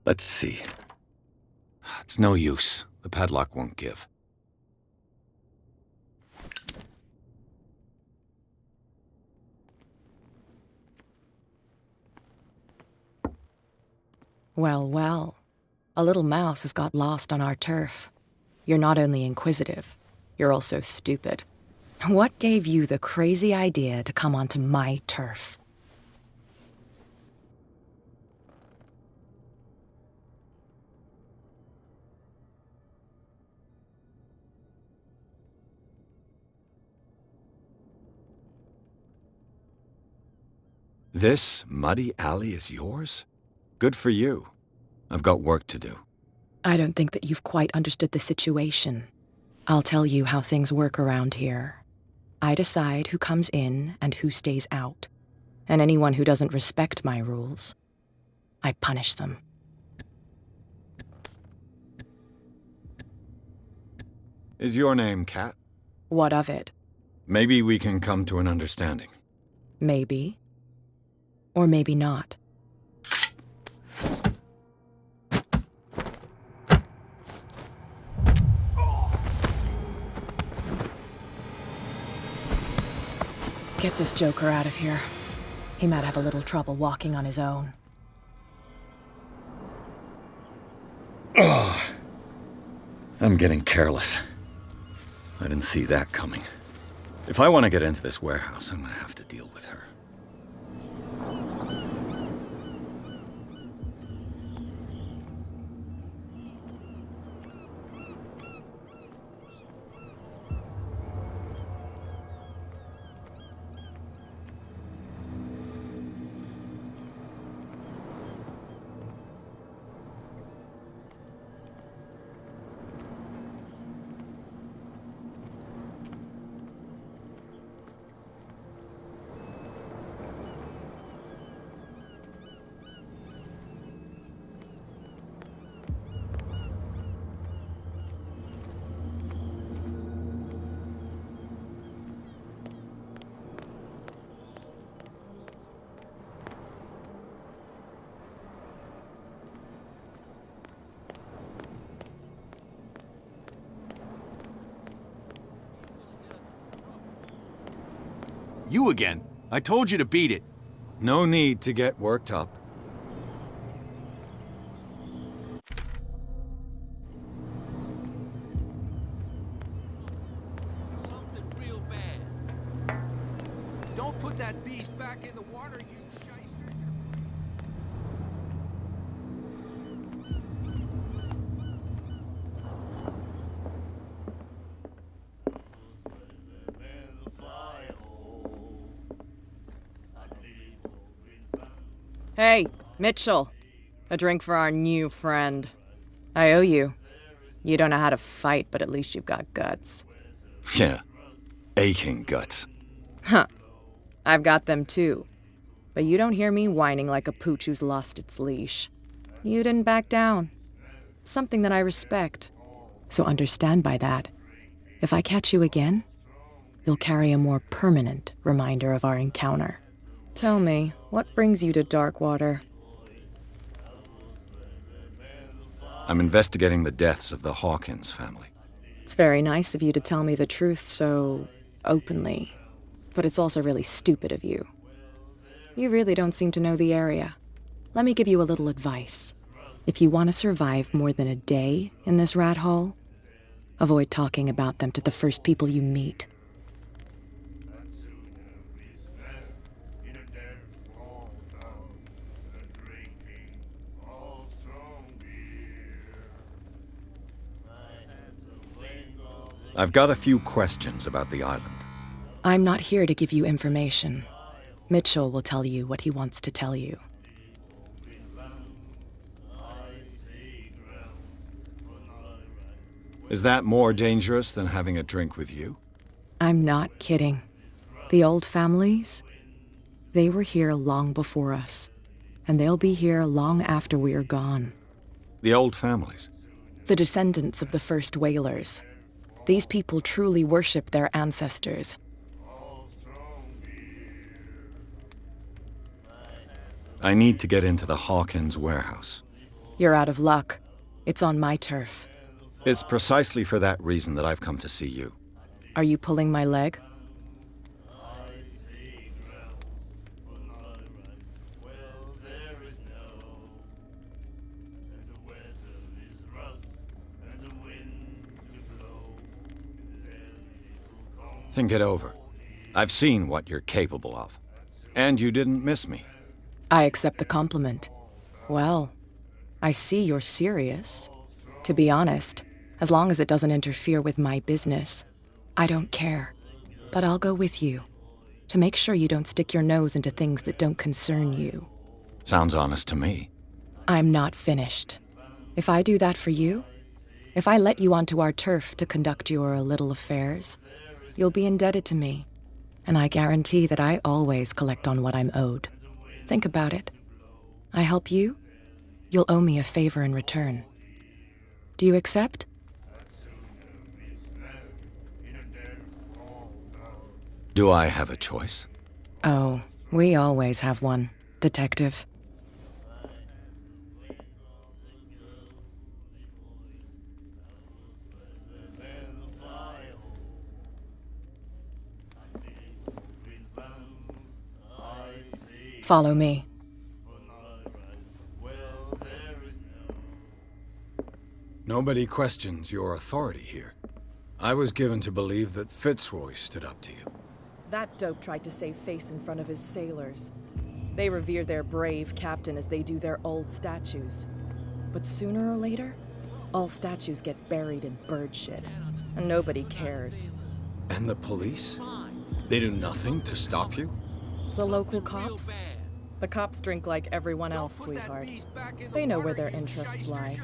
Let's see. It's no use. The padlock won't give. Well, well. A little mouse has got lost on our turf. You're not only inquisitive, you're also stupid. What gave you the crazy idea to come onto my turf? This muddy alley is yours? Good for you. I've got work to do. I don't think that you've quite understood the situation. I'll tell you how things work around here. I decide who comes in and who stays out. And anyone who doesn't respect my rules, I punish them. Is your name Kat? What of it? Maybe we can come to an understanding. Maybe. Or maybe not. Get this joker out of here. He might have a little trouble walking on his own. Oh, I'm getting careless. I didn't see that coming. If I want to get into this warehouse, I'm going to have to deal with her. You again. I told you to beat it. No need to get worked up. Something real bad. Don't put that beast back in the water, you shysters. Hey, Mitchell. A drink for our new friend. I owe you. You don't know how to fight, but at least you've got guts. Yeah. Aching guts. Huh. I've got them too. But you don't hear me whining like a pooch who's lost its leash. You didn't back down. Something that I respect. So understand by that, if I catch you again, you'll carry a more permanent reminder of our encounter. Tell me, what brings you to Darkwater? I'm investigating the deaths of the Hawkins family. It's very nice of you to tell me the truth so openly, but it's also really stupid of you. You really don't seem to know the area. Let me give you a little advice. If you want to survive more than a day in this rat hole, avoid talking about them to the first people you meet. I've got a few questions about the island. I'm not here to give you information. Mitchell will tell you what he wants to tell you. Is that more dangerous than having a drink with you? I'm not kidding. The old families, they were here long before us, and they'll be here long after we're gone. The old families? The descendants of the first whalers. These people truly worship their ancestors. I need to get into the Hawkins warehouse. You're out of luck. It's on my turf. It's precisely for that reason that I've come to see you. Are you pulling my leg? Think it over. I've seen what you're capable of. And you didn't miss me. I accept the compliment. Well, I see you're serious. To be honest, as long as it doesn't interfere with my business, I don't care. But I'll go with you, to make sure you don't stick your nose into things that don't concern you. Sounds honest to me. I'm not finished. If I do that for you, if I let you onto our turf to conduct your little affairs, you'll be indebted to me. And I guarantee that I always collect on what I'm owed. Think about it. I help you, you'll owe me a favor in return. Do you accept? Do I have a choice? Oh, we always have one, Detective. Follow me. Nobody questions your authority here. I was given to believe that Fitzroy stood up to you. That dope tried to save face in front of his sailors. They revere their brave captain as they do their old statues. But sooner or later, all statues get buried in bird shit, and nobody cares. And the police? They do nothing to stop you? The local cops? The cops drink like everyone else, sweetheart. They know where their interests lie.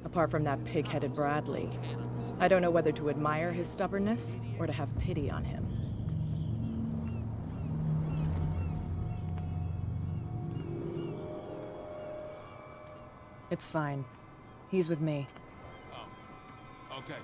Apart from that pig-headed Bradley, I don't know whether to admire his stubbornness or to have pity on him. It's fine. He's with me. Oh, okay.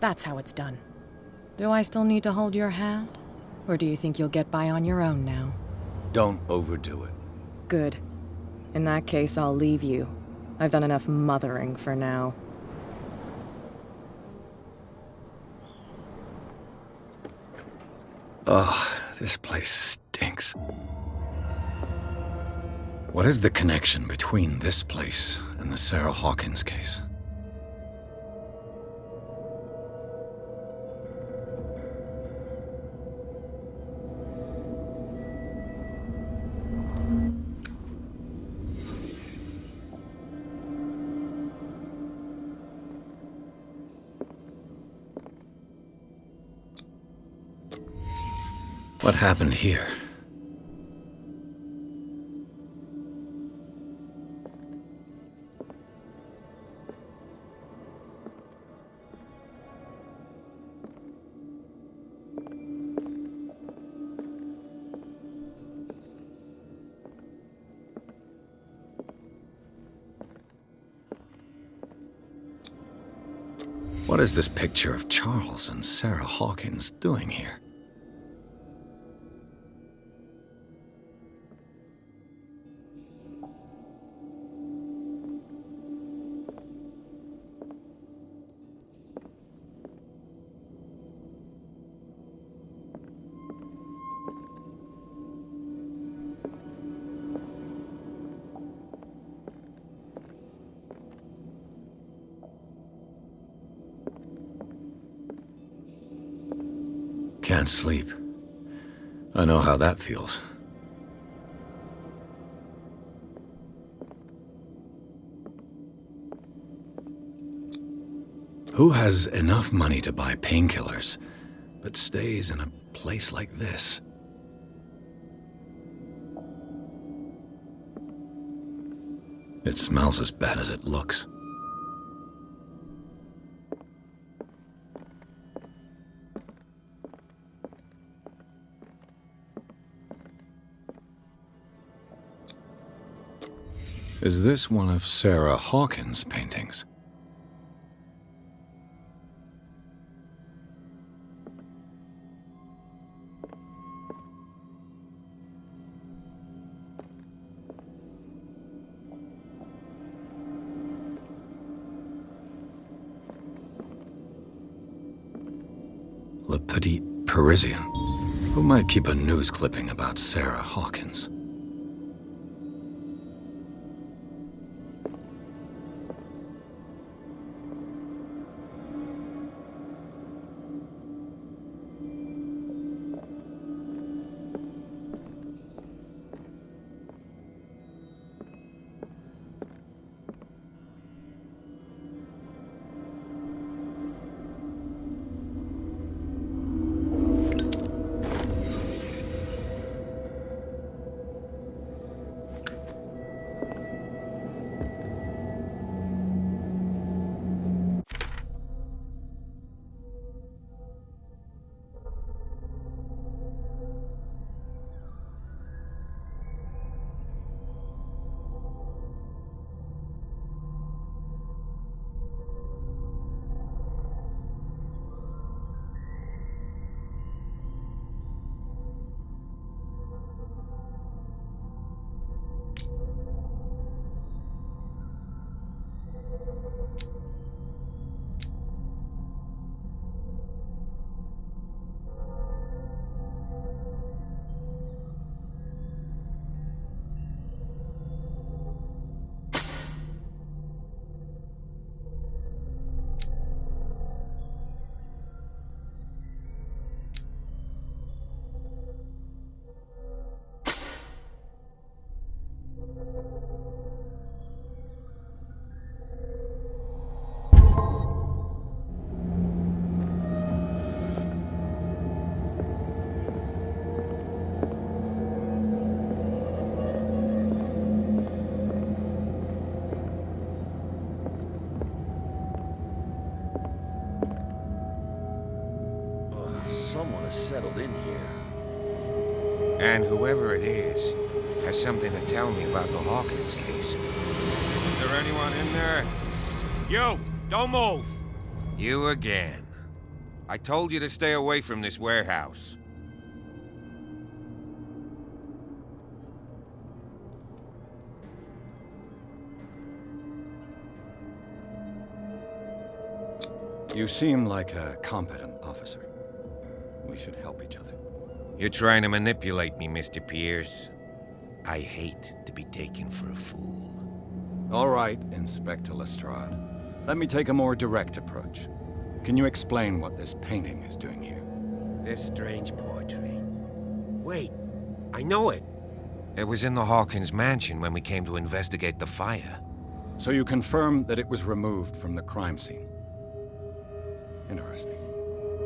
That's how it's done. Do I still need to hold your hand? Or do you think you'll get by on your own now? Don't overdo it. Good. In that case, I'll leave you. I've done enough mothering for now. Ugh, this place stinks. What is the connection between this place and the Sarah Hawkins case? What happened here? What is this picture of Charles and Sarah Hawkins doing here? Can't sleep. I know how that feels. Who has enough money to buy painkillers, but stays in a place like this? It smells as bad as it looks. Is this one of Sarah Hawkins' paintings? Le Petit Parisien. Who might keep a news clipping about Sarah Hawkins? Someone has settled in here. And whoever it is has something to tell me about the Hawkins case. Is there anyone in there? You! Don't move! You again. I told you to stay away from this warehouse. You seem like a competent officer. We should help each other. You're trying to manipulate me, Mr. Pierce. I hate to be taken for a fool. All right, Inspector Lestrade. Let me take a more direct approach. Can you explain what this painting is doing here? This strange portrait. Wait, I know it. It was in the Hawkins mansion when we came to investigate the fire. So you confirm that it was removed from the crime scene? Interesting.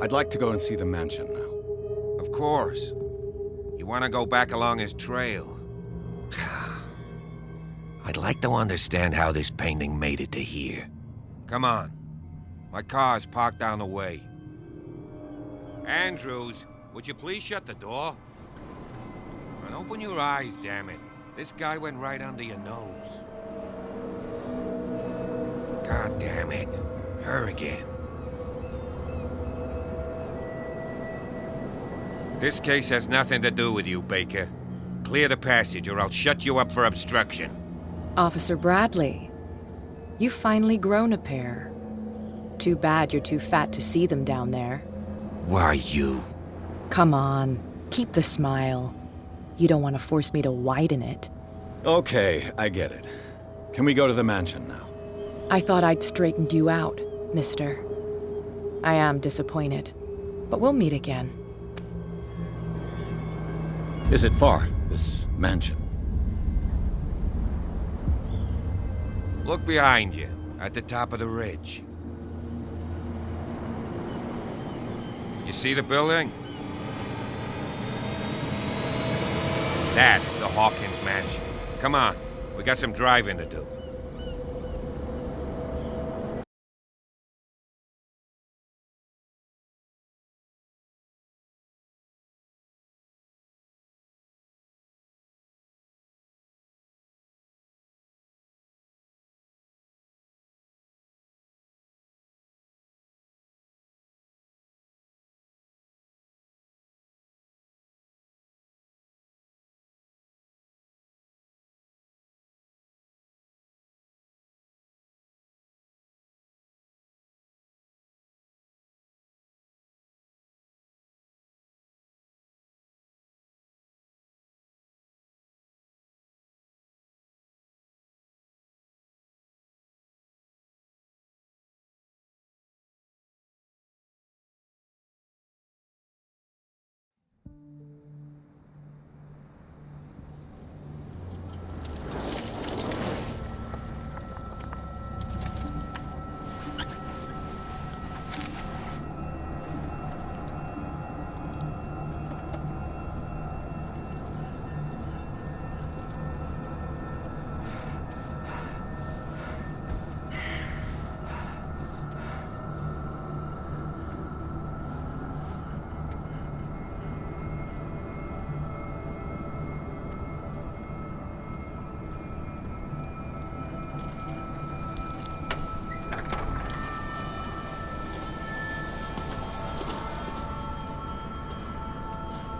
I'd like to go and see the mansion now. Of course. You want to go back along his trail? I'd like to understand how this painting made it to here. Come on. My car's parked down the way. Andrews, would you please shut the door? And open your eyes, damn it. This guy went right under your nose. God damn it. Her again. This case has nothing to do with you, Baker. Clear the passage or I'll shut you up for obstruction. Officer Bradley, you've finally grown a pair. Too bad you're too fat to see them down there. Why you? Come on, keep the smile. You don't want to force me to widen it. Okay, I get it. Can we go to the mansion now? I thought I'd straightened you out, mister. I am disappointed, but we'll meet again. Is it far, this mansion? Look behind you, at the top of the ridge. You see the building? That's the Hawkins mansion. Come on, we got some driving to do.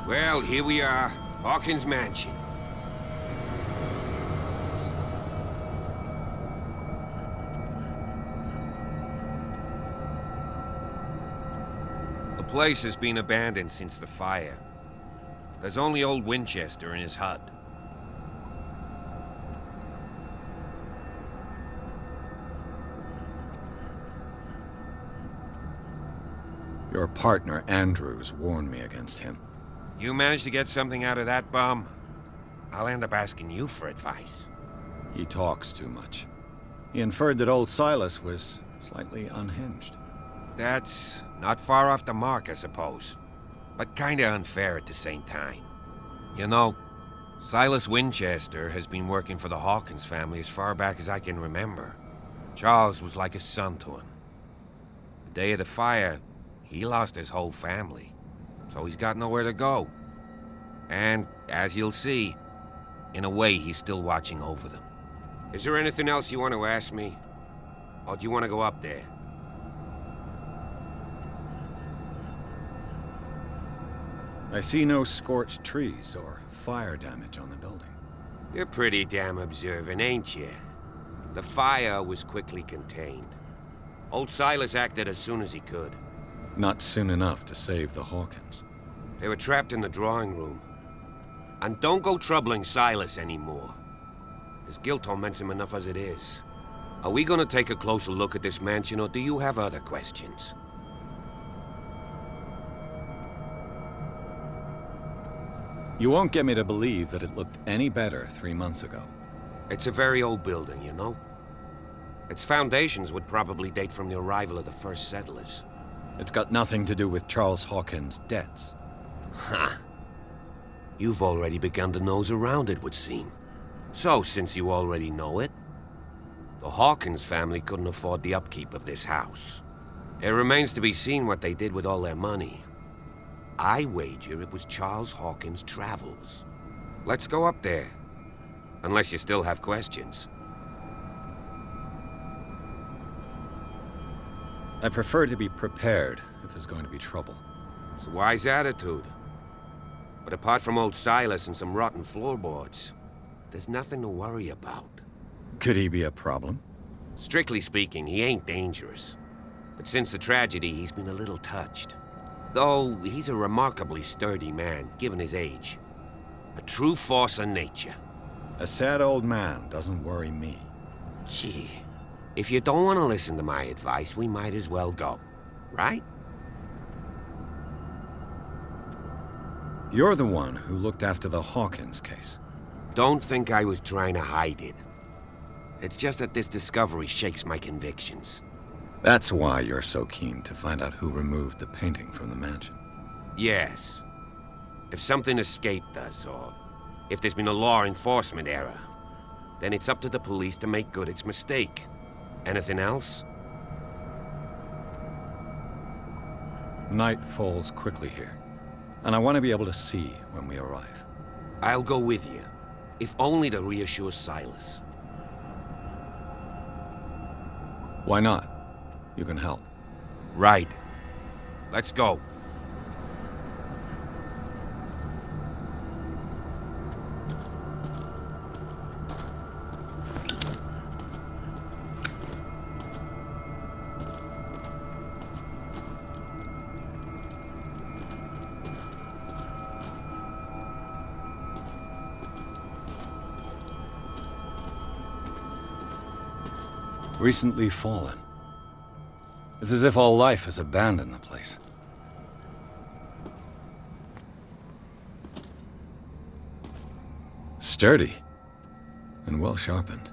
Well, here we are, Hawkins Mansion. The place has been abandoned since the fire. There's only old Winchester in his hut. Your partner, Andrews, warned me against him. You managed to get something out of that bum? I'll end up asking you for advice. He talks too much. He inferred that old Silas was slightly unhinged. That's not far off the mark, I suppose. But kinda unfair at the same time. You know, Silas Winchester has been working for the Hawkins family as far back as I can remember. Charles was like a son to him. The day of the fire, he lost his whole family. So he's got nowhere to go. And, as you'll see, in a way, he's still watching over them. Is there anything else you want to ask me? Or do you want to go up there? I see no scorched trees or fire damage on the building. You're pretty damn observant, ain't you? The fire was quickly contained. Old Silas acted as soon as he could. Not soon enough to save the Hawkins. They were trapped in the drawing room. And don't go troubling Silas anymore. His guilt torments him enough as it is. Are we gonna take a closer look at this mansion, or do you have other questions? You won't get me to believe that it looked any better 3 months ago. It's a very old building, you know? Its foundations would probably date from the arrival of the first settlers. It's got nothing to do with Charles Hawkins' debts. Huh. You've already begun to nose around, it would seem. So, since you already know it, the Hawkins family couldn't afford the upkeep of this house. It remains to be seen what they did with all their money. I wager it was Charles Hawkins' travels. Let's go up there. Unless you still have questions. I prefer to be prepared if there's going to be trouble. It's a wise attitude. But apart from old Silas and some rotten floorboards, there's nothing to worry about. Could he be a problem? Strictly speaking, he ain't dangerous. But since the tragedy, he's been a little touched. Though, he's a remarkably sturdy man, given his age. A true force of nature. A sad old man doesn't worry me. Gee, if you don't want to listen to my advice, we might as well go. Right? You're the one who looked after the Hawkins case. Don't think I was trying to hide it. It's just that this discovery shakes my convictions. That's why you're so keen to find out who removed the painting from the mansion. Yes. If something escaped us, or if there's been a law enforcement error, then it's up to the police to make good its mistake. Anything else? Night falls quickly here, and I want to be able to see when we arrive. I'll go with you, if only to reassure Silas. Why not? You can help. Right. Let's go. Recently fallen. It's as if all life has abandoned the place. Sturdy and well sharpened.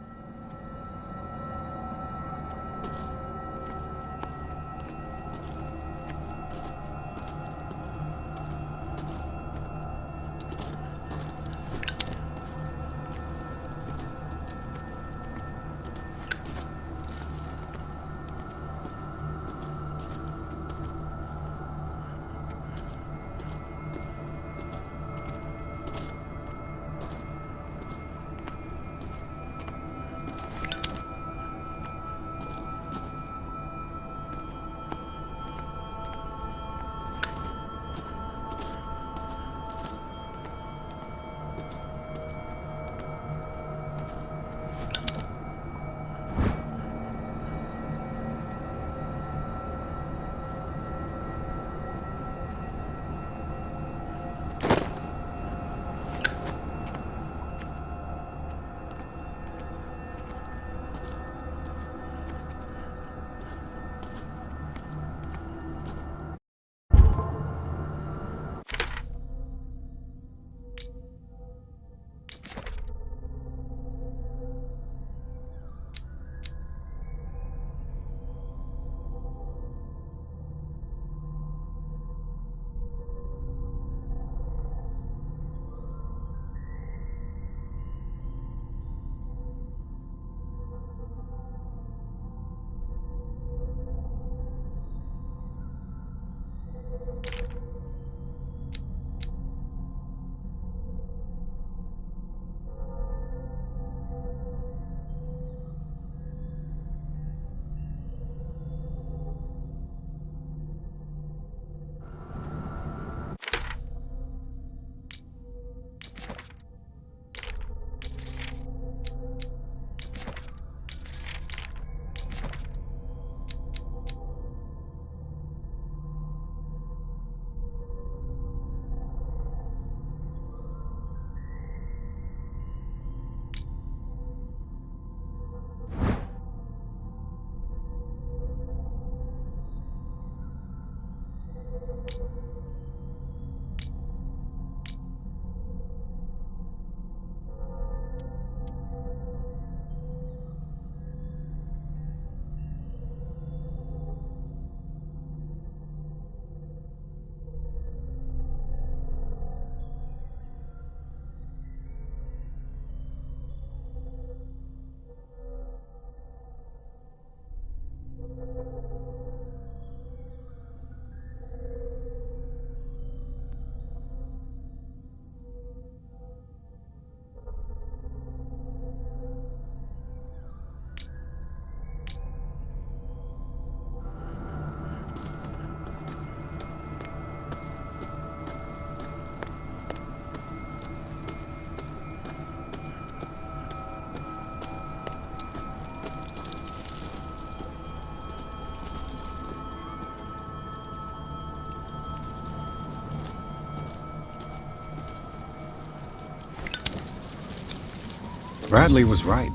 Bradley was right.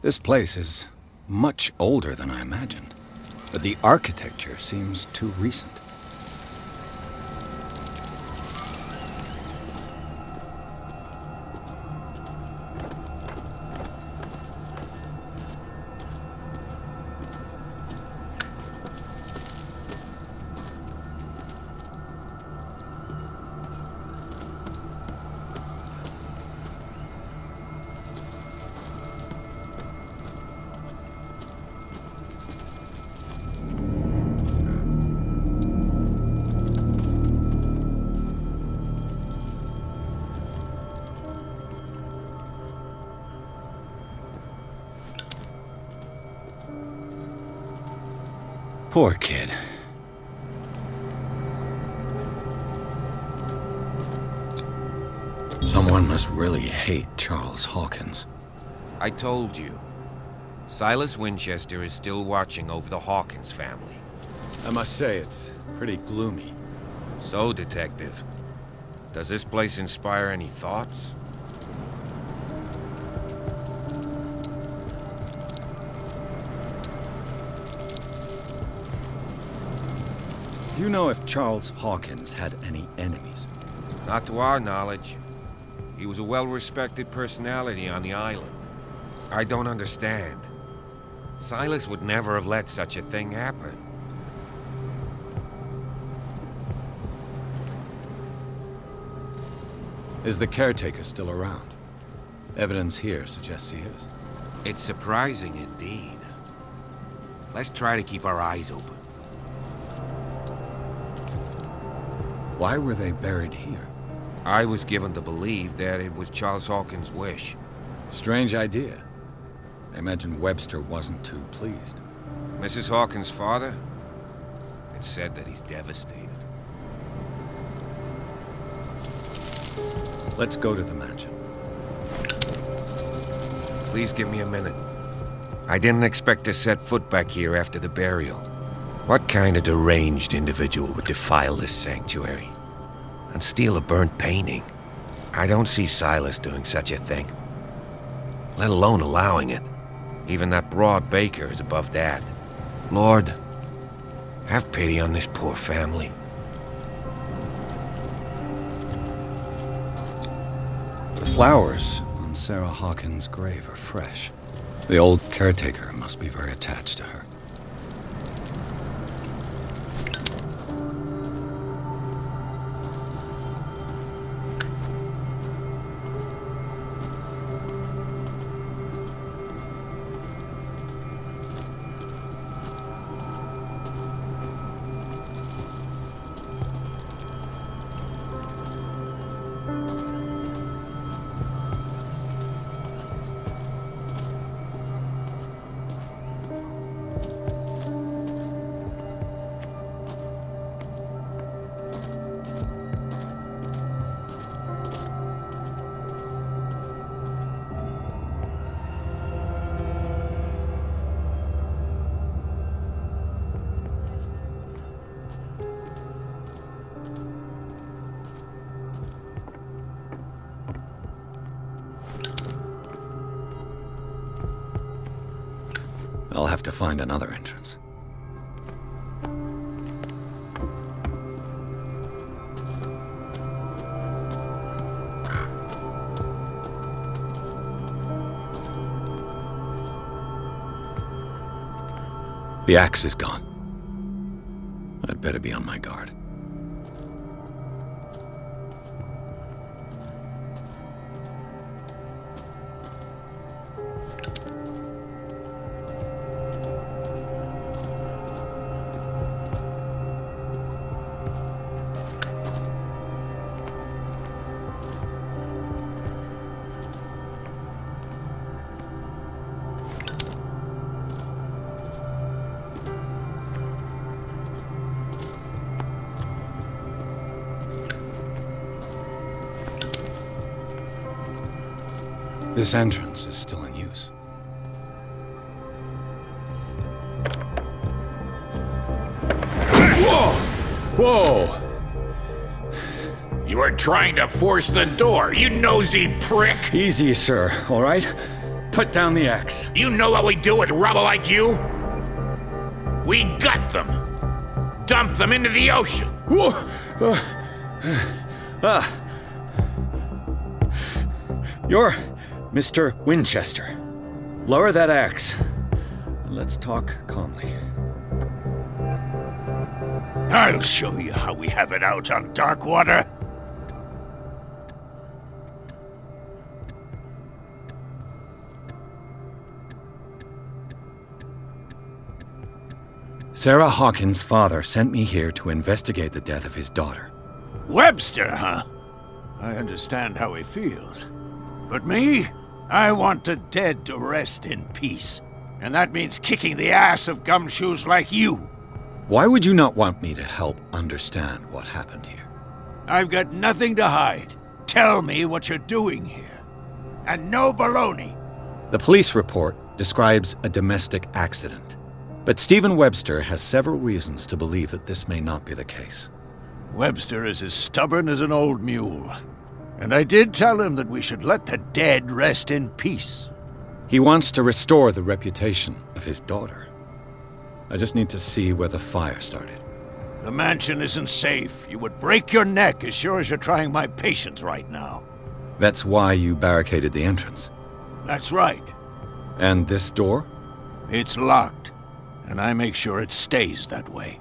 This place is much older than I imagined, but the architecture seems too recent. Poor kid. Someone must really hate Charles Hawkins. I told you. Silas Winchester is still watching over the Hawkins family. I must say, it's pretty gloomy. So, Detective, does this place inspire any thoughts? Do you know if Charles Hawkins had any enemies? Not to our knowledge. He was a well-respected personality on the island. I don't understand. Silas would never have let such a thing happen. Is the caretaker still around? Evidence here suggests he is. It's surprising indeed. Let's try to keep our eyes open. Why were they buried here? I was given to believe that it was Charles Hawkins' wish. Strange idea. I imagine Webster wasn't too pleased. Mrs. Hawkins' father? It's said that he's devastated. Let's go to the mansion. Please give me a minute. I didn't expect to set foot back here after the burial. What kind of deranged individual would defile this sanctuary? And steal a burnt painting? I don't see Silas doing such a thing. Let alone allowing it. Even that broad baker is above that. Lord, have pity on this poor family. The flowers on Sarah Hawkins' grave are fresh. The old caretaker must be very attached to her. I'll have to find another entrance. The axe is gone. I'd better be on my guard. This entrance is still in use. Whoa! You were trying to force the door, you nosy prick! Easy, sir, all right? Put down the axe. You know what we do with rubble like you? We gut them. Dump them into the ocean. Whoa! You're Mr. Winchester. Lower that axe. Let's talk calmly. I'll show you how we have it out on Darkwater. Sarah Hawkins' father sent me here to investigate the death of his daughter. Webster, huh? I understand how he feels. But me? I want the dead to rest in peace. And that means kicking the ass of gumshoes like you. Why would you not want me to help understand what happened here? I've got nothing to hide. Tell me what you're doing here. And no baloney. The police report describes a domestic accident, but Stephen Webster has several reasons to believe that this may not be the case. Webster is as stubborn as an old mule. And I did tell him that we should let the dead rest in peace. He wants to restore the reputation of his daughter. I just need to see where the fire started. The mansion isn't safe. You would break your neck as sure as you're trying my patience right now. That's why you barricaded the entrance. That's right. And this door? It's locked, and I make sure it stays that way.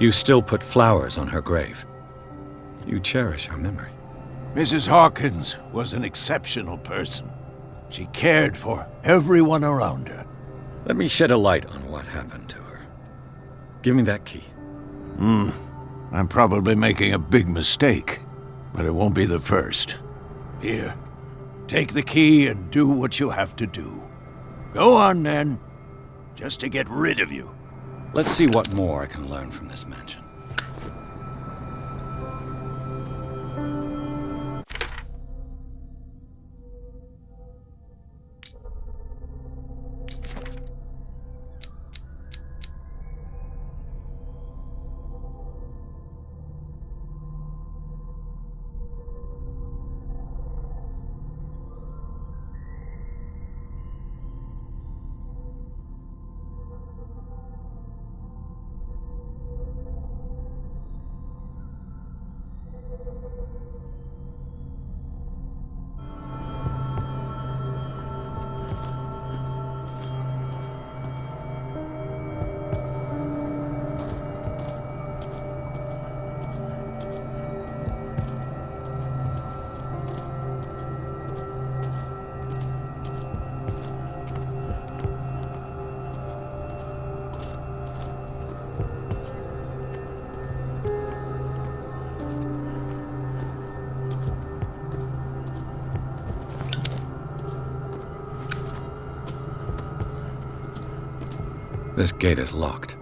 You still put flowers on her grave. You cherish her memory. Mrs. Hawkins was an exceptional person. She cared for everyone around her. Let me shed a light on what happened to her. Give me that key. I'm probably making a big mistake, but it won't be the first. Here, take the key and do what you have to do. Go on, then, just to get rid of you. Let's see what more I can learn from this mansion. This gate is locked.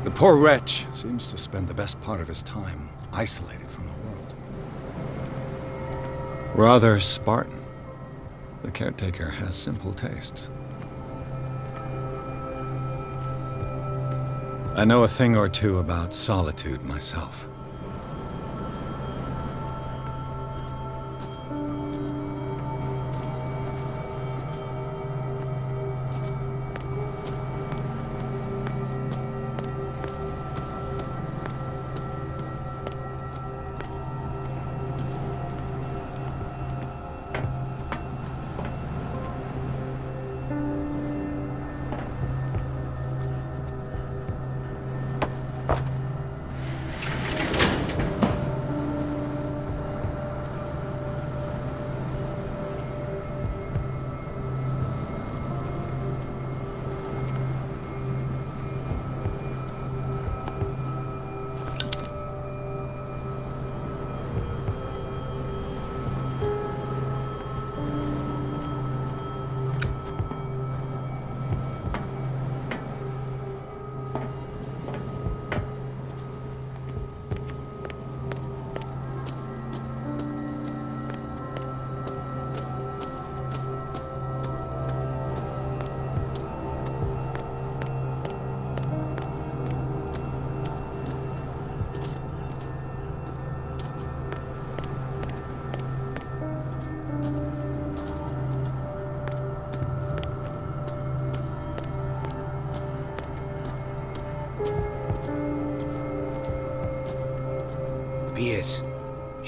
The poor wretch seems to spend the best part of his time isolated from the world. Rather Spartan. The caretaker has simple tastes. I know a thing or two about solitude myself.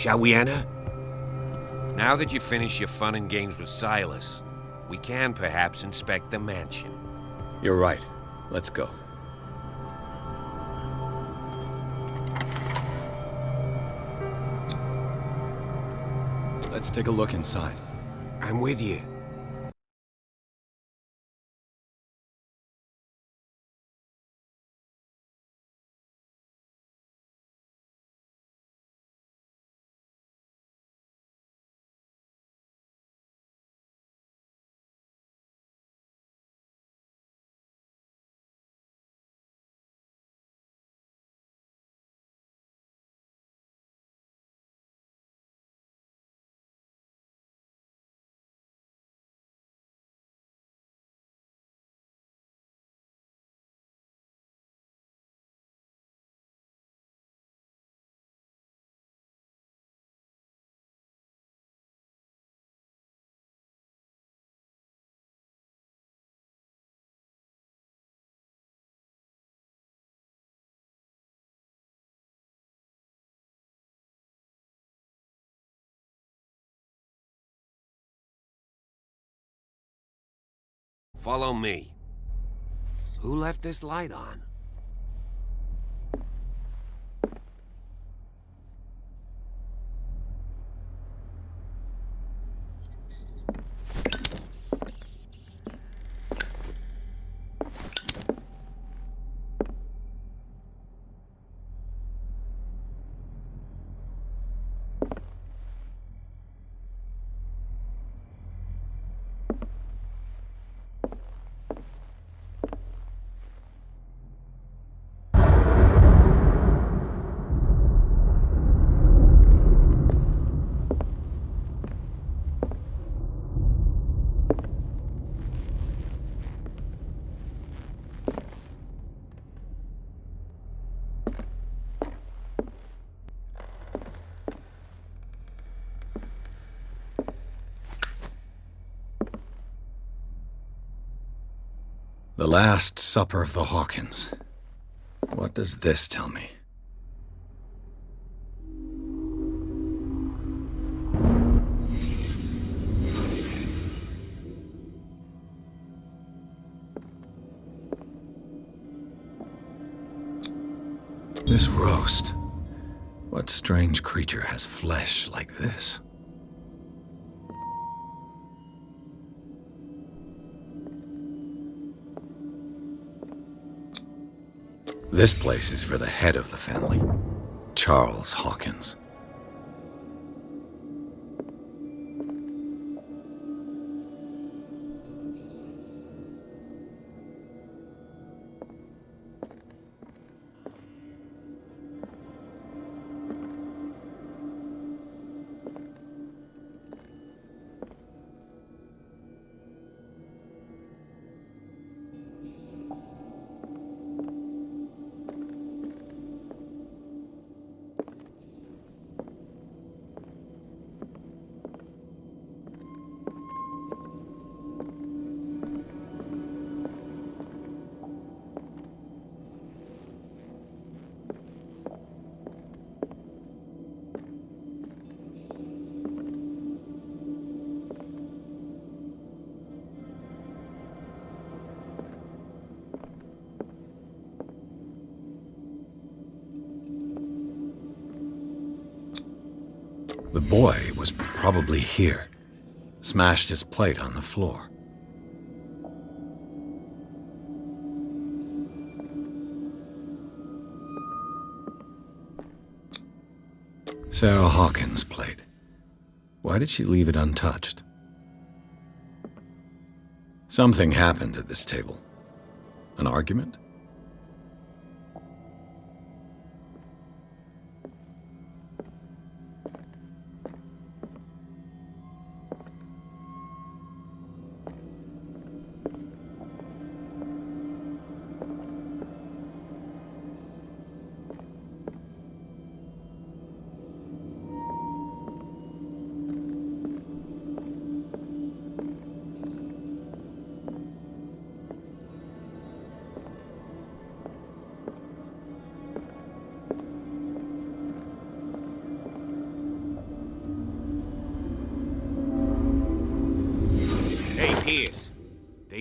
Shall we enter? Now that you've finished your fun and games with Silas, we can perhaps inspect the mansion. You're right. Let's go. Let's take a look inside. I'm with you. Follow me. Who left this light on? The Last Supper of the Hawkins. What does this tell me? This roast. What strange creature has flesh like this? This place is for the head of the family, Charles Hawkins. The boy was probably here. Smashed his plate on the floor. Sarah Hawkins' plate. Why did she leave it untouched? Something happened at this table. An argument?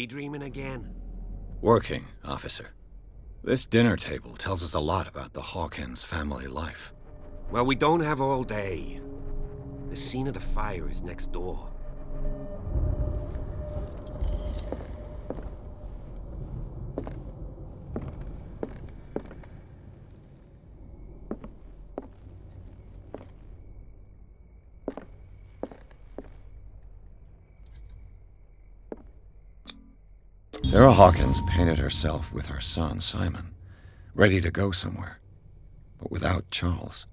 daydreaming again? Working, officer. This dinner table tells us a lot about the Hawkins family life. Well, we don't have all day. The scene of the fire is next door. Sarah Hawkins painted herself with her son, Simon, ready to go somewhere, but without Charles.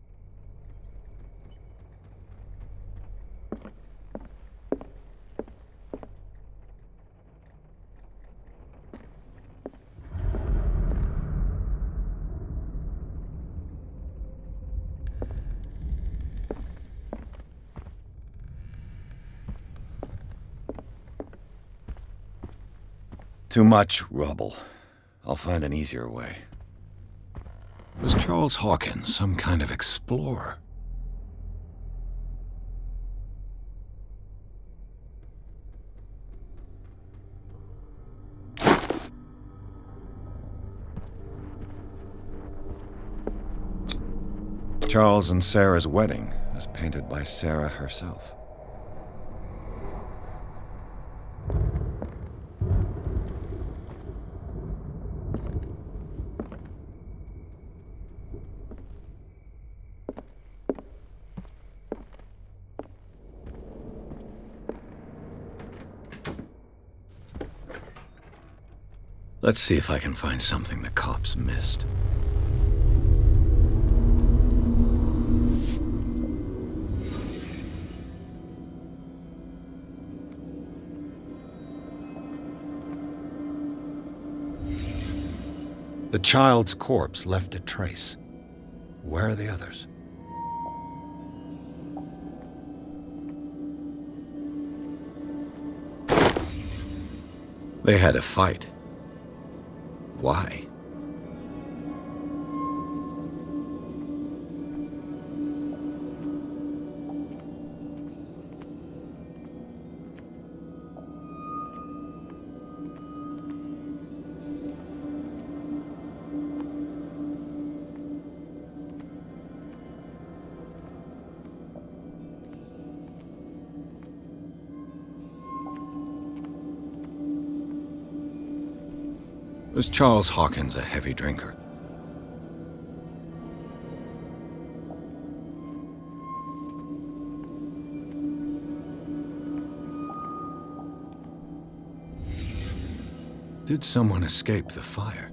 Too much rubble. I'll find an easier way. Was Charles Hawkins some kind of explorer? Charles and Sarah's wedding, as painted by Sarah herself. Let's see if I can find something the cops missed. The child's corpse left a trace. Where are the others? They had a fight. Why? Was Charles Hawkins a heavy drinker? Did someone escape the fire?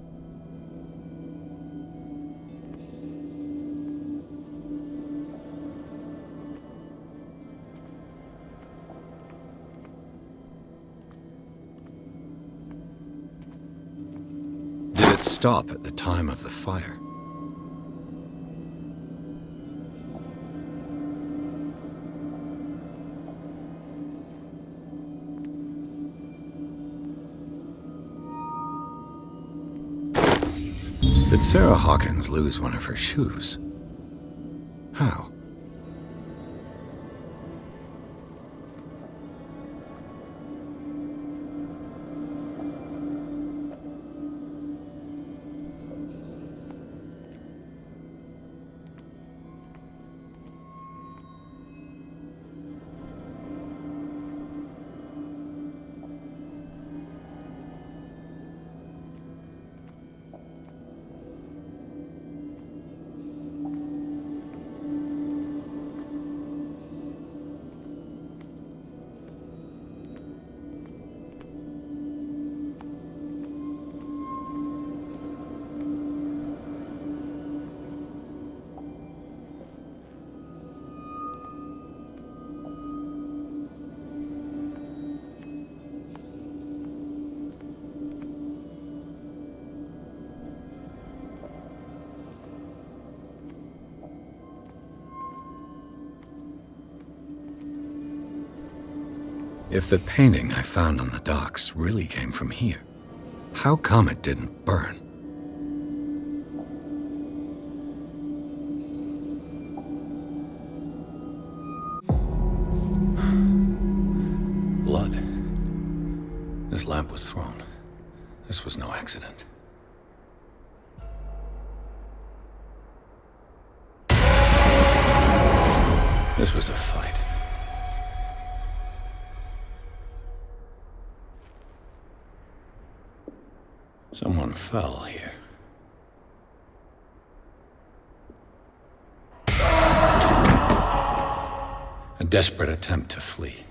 Stop at the time of the fire. Did Sarah Hawkins lose one of her shoes? How? If the painting I found on the docks really came from here, how come it didn't burn? Blood. This this lamp was thrown. This was no accident. This was a fight. Someone fell here. A desperate attempt to flee.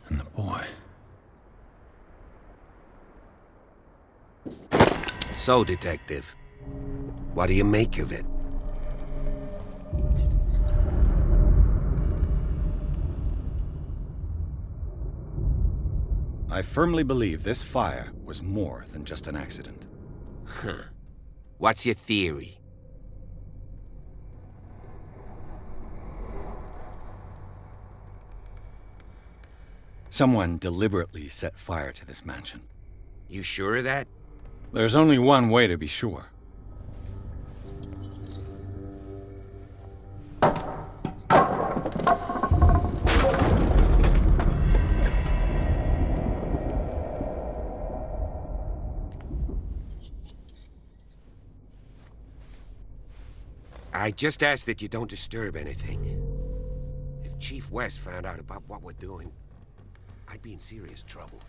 And the boy. So, Detective, what do you make of it? I firmly believe this fire was more than just an accident. Huh. What's your theory? Someone deliberately set fire to this mansion. You sure of that? There's only one way to be sure. I just ask that you don't disturb anything. If Chief West found out about what we're doing, I'd be in serious trouble.